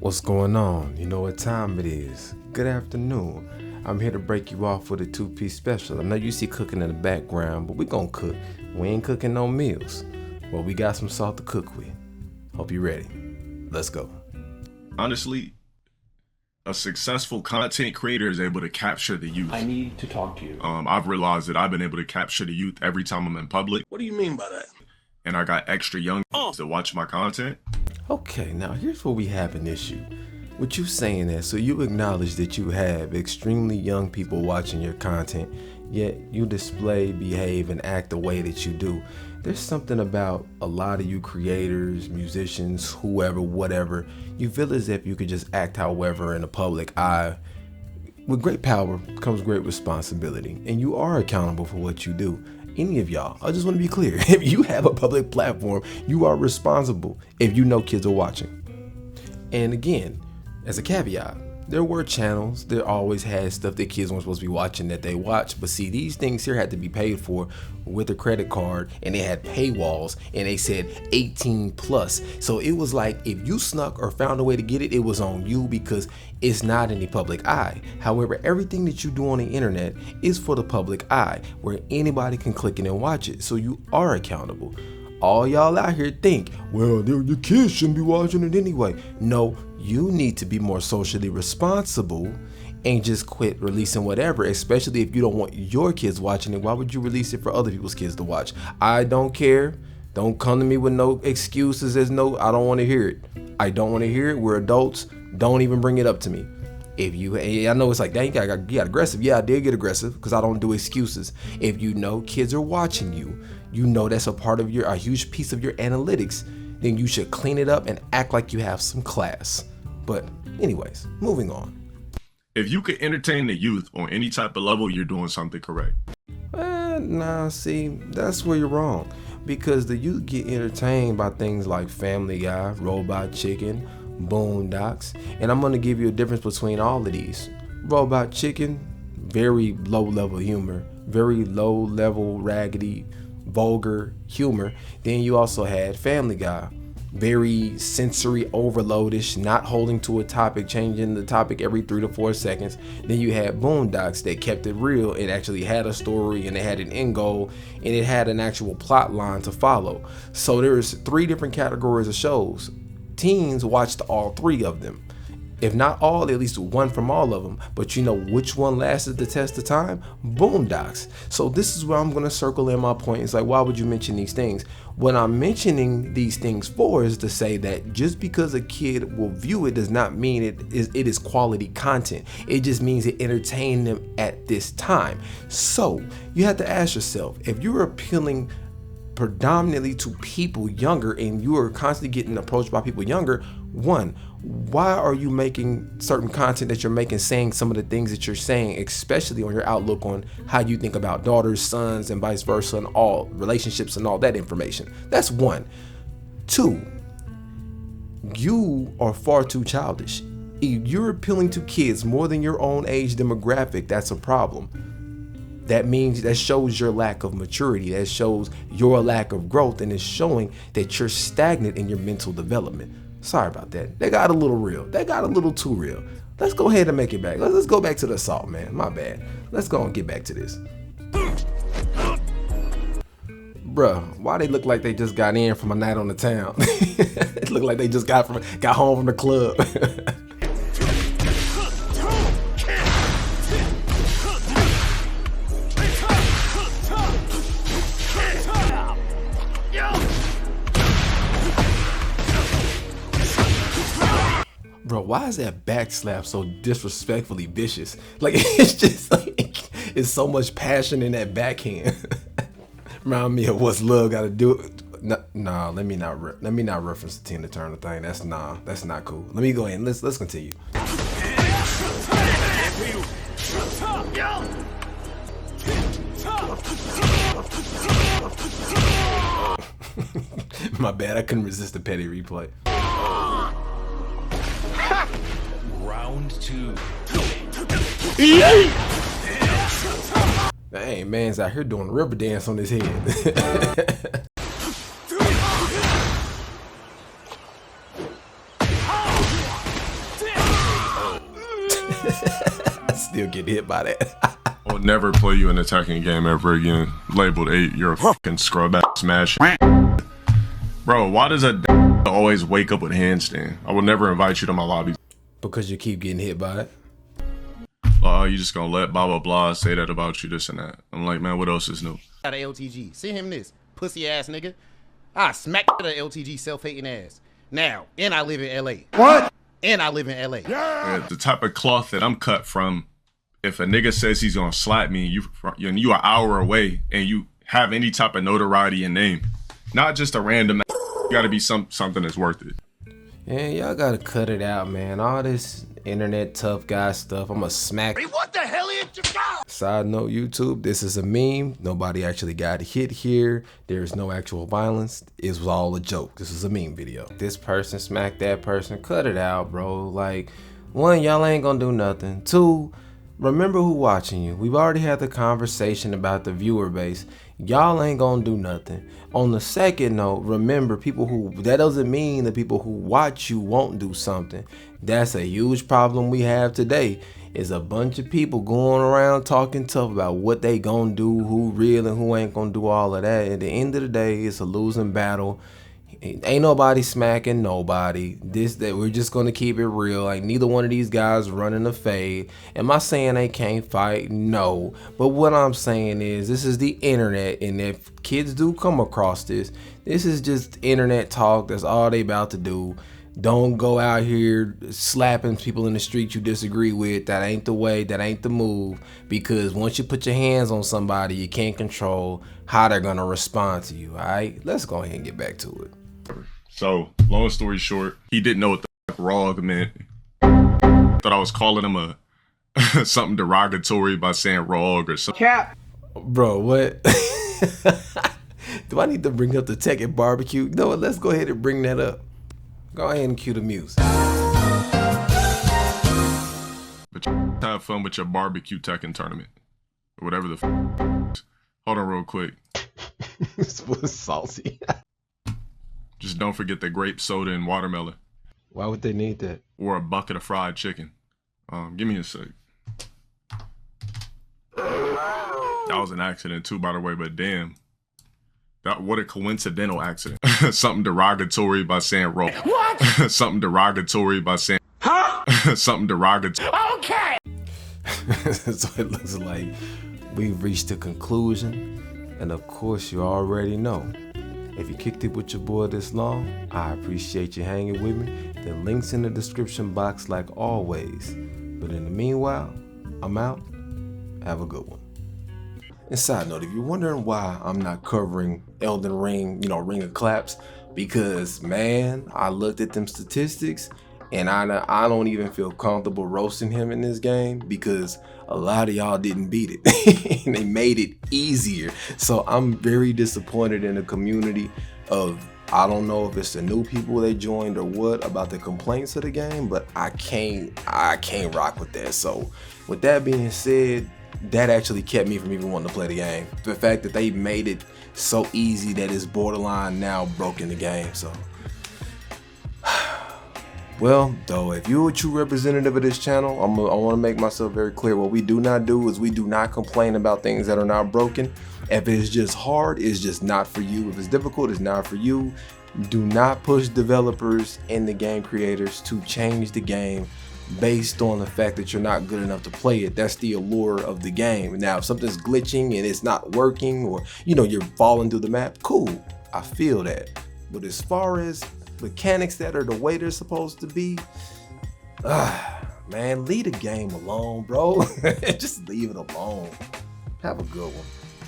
What's going on? You know what time it is. Good afternoon. I'm here to break you off with a two-piece special. I know you see cooking in the background, but we gonna cook. We ain't cooking no meals. Well, we got some salt to cook with. Hope you're ready. Let's go. Honestly, a successful content creator is able to capture the youth. I need to talk to you. I've realized that I've been able to capture the youth every time I'm in public. What do you mean by that? And I got extra young that watch my content. Okay, now here's where we have an issue. With you saying that, so you acknowledge that you have extremely young people watching your content, yet you display, behave, and act the way that you do. There's something about a lot of you creators, musicians, whoever, whatever, you feel as if you could just act however in the public eye. With great power comes great responsibility, and you are accountable for what you do. Any of y'all, I just want to be clear, if you have a public platform, you are responsible if you know kids are watching. And again, as a caveat, there were channels that always had stuff that kids weren't supposed to be watching that they watched. But see, these things here had to be paid for with a credit card, and they had paywalls, and they said 18 plus. So it was like if you snuck or found a way to get it, it was on you because it's not in the public eye. However, everything that you do on the internet is for the public eye, where anybody can click it and watch it. So you are accountable. All y'all out here think, well, your kids shouldn't be watching it anyway. No, you need to be more socially responsible and just quit releasing whatever, especially if you don't want your kids watching it. Why would you release it for other people's kids to watch? I don't care. Don't come to me with no excuses. I don't want to hear it. I don't want to hear it. We're adults. Don't even bring it up to me. I know it's like, dang, you got aggressive. Yeah, I did get aggressive because I don't do excuses. If you know kids are watching you, you know that's a huge piece of your analytics, then you should clean it up and act like you have some class. But anyways, moving on. If you could entertain the youth on any type of level, you're doing something correct. See, that's where you're wrong. Because the youth get entertained by things like Family Guy, Robot Chicken, Boondocks, and I'm going to give you a difference between all of these. Robot Chicken, very low level humor, very low level raggedy vulgar humor. Then you also had Family Guy, very sensory overloadish, not holding to a topic, changing the topic every 3 to 4 seconds. Then you had Boondocks that kept it real. It actually had a story and it had an end goal and it had an actual plot line to follow. So there's 3 different categories of shows. Teens watched all 3 of them. If not all, at least one from all of them. But you know which one lasted the test of time? Boondocks. So this is where I'm going to circle in my point. It's like, why would you mention these things? What I'm mentioning these things for is to say that just because a kid will view it does not mean it is quality content. It just means it entertained them at this time. So you have to ask yourself, if you're appealing predominantly to people younger and you are constantly getting approached by people younger, one, why are you making certain content that you're making, saying some of the things that you're saying, especially on your outlook on how you think about daughters, sons, and vice versa, and all relationships and all that information? That's one. 2, you are far too childish. If you're appealing to kids more than your own age demographic, that's a problem. That shows your lack of maturity. That shows your lack of growth, and it's showing that you're stagnant in your mental development. Sorry about that. They got a little real. They got a little too real. Let's go ahead and make it back. Let's go back to the assault, man. My bad. Let's go and get back to this. Bruh, why they look like they just got in from a night on the town? It look like they just got home from the club. Bro, why is that back slap so disrespectfully vicious? Like, it's just like, it's so much passion in that backhand. Remind me of what's love got to do. Nah, let me not reference the Tina Turner thing. That's not cool. Let me go ahead and let's continue. My bad, I couldn't resist the petty replay. Round 2. Dang, man's out here doing a river dance on his head. I still get hit by that. I will never play you an attacking game ever again. Labeled 8, you're a fucking scrub ass smash. Bro, why does a always wake up with handstand? I will never invite you to my lobby. Because you keep getting hit by it. Oh, you just gonna let blah blah blah say that about you, this and that. I'm like, man, what else is new? Out of LTG. See him this pussy ass nigga. I smack the LTG self-hating ass. Now, and I live in LA. What? And I live in LA. Yeah, the type of cloth that I'm cut from, if a nigga says he's gonna slap me, you an hour away and you have any type of notoriety and name, not just a random. You gotta be something that's worth it. Yeah, y'all gotta cut it out, man. All this internet tough guy stuff. I'ma smack. What the hell is your God? Side note, YouTube, this is a meme. Nobody actually got hit here. There's no actual violence. It was all a joke. This is a meme video. This person smacked that person. Cut it out, bro. Like, one, y'all ain't gonna do nothing. Two, remember who watching you. We've already had the conversation about the viewer base. Y'all ain't gonna do nothing. On the second note, remember, that doesn't mean the people who watch you won't do something. That's a huge problem we have today, is a bunch of people going around talking tough about what they gonna do, who real and who ain't gonna do all of that. At the end of the day, it's a losing battle. Ain't nobody smacking nobody. We're just gonna keep it real. Like, neither one of these guys running a fade. Am I saying they can't fight? No. But what I'm saying is, this is the internet, and if kids do come across this is just internet talk. That's all they about to do. Don't go out here slapping people in the street you disagree with. That ain't the way, that ain't the move. Because once you put your hands on somebody, you can't control how they're gonna respond to you. All right, let's go ahead and get back to it. So, long story short, he didn't know what the fuck rog meant. Thought I was calling him a something derogatory by saying rog or something. Cap. Bro, what? Do I need to bring up the tech and barbecue? You know what? Let's go ahead and bring that up. Go ahead and cue the music. But have fun with your barbecue Tekken tournament. Or whatever the f. Hold on real quick. This was saucy. Just don't forget the grape soda and watermelon. Why would they need that? Or a bucket of fried chicken. Give me a sec. That was an accident too, by the way, but damn. What a coincidental accident. Something derogatory by saying raw. What? Something derogatory by saying. Huh? Something derogatory. Okay. So it looks like we've reached a conclusion. And of course, you already know. If you kicked it with your boy this long, I appreciate you hanging with me. The link's in the description box like always. But in the meanwhile, I'm out. Have a good one. And side note, if you're wondering why I'm not covering Elden Ring, Ring of Claps, because, man, I looked at them statistics and I don't even feel comfortable roasting him in this game because a lot of y'all didn't beat it. And they made it easier. So I'm very disappointed in the community of, I don't know if it's the new people they joined or what about the complaints of the game, but I can't rock with that. So with that being said, that actually kept me from even wanting to play the game. The fact that they made it so easy that it's borderline now broken the game. So, well, though, if you're a true representative of this channel, I want to make myself very clear. What we do not do is we do not complain about things that are not broken. If it's just hard, it's just not for you. If it's difficult, it's not for you. Do not push developers and the game creators to change the game based on the fact that you're not good enough to play it. That's the allure of the game. Now, if something's glitching and it's not working, or you're falling through the map, cool, I feel that. But as far as mechanics that are the way they're supposed to be, man, leave the game alone, bro. Just leave it alone. Have a good one.